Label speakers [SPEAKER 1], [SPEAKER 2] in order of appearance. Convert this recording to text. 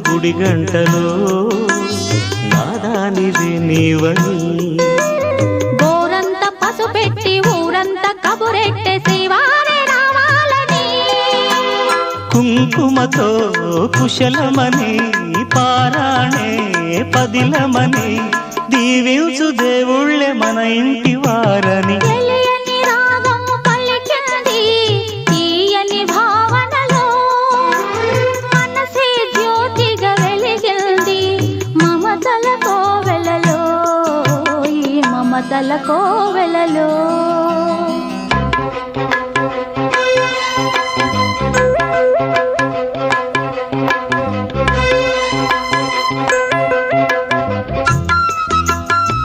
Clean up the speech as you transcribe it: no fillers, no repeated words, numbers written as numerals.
[SPEAKER 1] గుడి గంటలో నాదానిది నీవని
[SPEAKER 2] గోరంత పసుపెట్టి ఊరంతా కబురెట్టే శ్రీవారే రావాలని
[SPEAKER 1] కుంకుమతో కుశలమని పారాణే పదిలమని దీవించు దేవుళ్ళే మన ఇంటి వారని
[SPEAKER 2] తెలియని రాగం పలికింది తీయని భావనలో మనసే జ్యోతిగా వెలిగింది మమతల కోవెలలో ఈ మమతల కోవెలలో